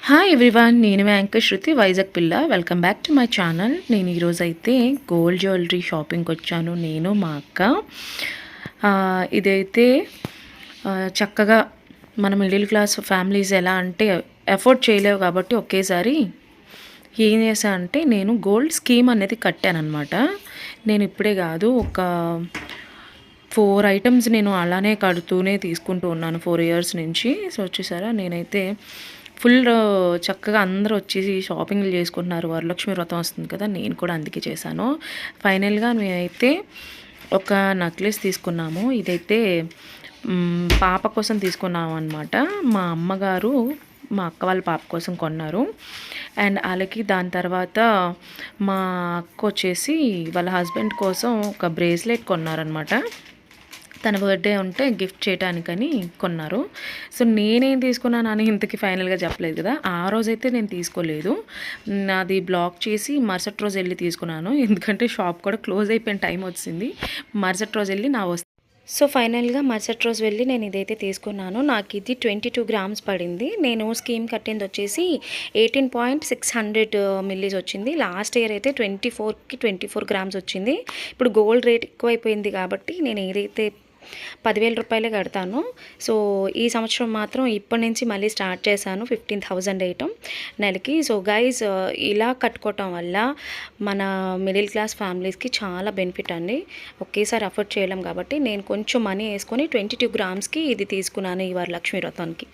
Hi everyone, నేను మీ anchor శృతి, వైజాగ్ పిల్ల. Welcome back to my channel. నేను ఈరోజు అయితే గోల్డ్ జ్యువెలరీ షాపింగ్కి వచ్చాను, నేను మా అక్క. ఇదైతే చక్కగా మన మిడిల్ క్లాస్ ఫ్యామిలీస్ ఎలా అంటే ఎఫోర్డ్ చేయలేవు కాబట్టి ఒకేసారి ఏం చేశా అంటే నేను గోల్డ్ స్కీమ్ అనేది కట్టాను అనమాట. నేను ఇప్పుడే కాదు, ఒక 4 ఐటమ్స్ నేను అలానే కడుతూనే తీసుకుంటూ ఉన్నాను 4 ఇయర్స్ నుంచి. సో వచ్చేసారా, నేనైతే ఫుల్ చక్కగా అందరూ వచ్చేసి షాపింగ్లు చేసుకుంటున్నారు. వరలక్ష్మి వ్రతం వస్తుంది కదా, నేను కూడా అందుకే చేశాను. ఫైనల్గా మేమైతే ఒక నెక్లెస్ తీసుకున్నాము. ఇదైతే పాప కోసం తీసుకున్నాము అనమాట. మా అమ్మగారు మా అక్క వాళ్ళ పాప కోసం కొన్నారు. అండ్ వాళ్ళకి దాని తర్వాత మా అక్క వచ్చేసి వాళ్ళ హస్బెండ్ కోసం ఒక బ్రేస్లెట్ కొన్నారనమాట. తన బర్త్డే ఉంటే గిఫ్ట్ చేయడానికని కొన్నారు. సో నేనేం తీసుకున్నాను అని ఇంతకీ ఫైనల్గా చెప్పలేదు కదా. ఆ రోజైతే నేను తీసుకోలేదు, నాది బ్లాక్ చేసి మరుసటి రోజు వెళ్ళి తీసుకున్నాను. ఎందుకంటే షాప్ కూడా క్లోజ్ అయిపోయిన టైం వచ్చింది. మరుసటి రోజు వెళ్ళి సో ఫైనల్గా మరుసటి రోజు వెళ్ళి నేను ఇదైతే తీసుకున్నాను. నాకు ఇది 22 గ్రామ్స్ పడింది. నేను స్కీమ్ కట్టింది వచ్చేసి 18.600 మిల్లీస్ వచ్చింది. లాస్ట్ ఇయర్ అయితే 24 గ్రామ్స్ వచ్చింది. ఇప్పుడు గోల్డ్ రేట్ ఎక్కువైపోయింది కాబట్టి నేను ఏదైతే 10,000 రూపాయలే కడతాను. సో ఈ సంవత్సరం మాత్రం ఇప్పటి నుంచి మళ్ళీ స్టార్ట్ చేశాను 15,000 వేయటం నెలకి. సో గైజ్, ఇలా కట్టుకోవటం వల్ల మన మిడిల్ క్లాస్ ఫ్యామిలీస్కి చాలా బెనిఫిట్ అండి. ఒకేసారి అఫోర్డ్ చేయలేం కాబట్టి నేను కొంచెం మనీ వేసుకొని 22 గ్రామ్స్కి ఇది తీసుకున్నాను ఈ వరలక్ష్మి వ్రతానికి.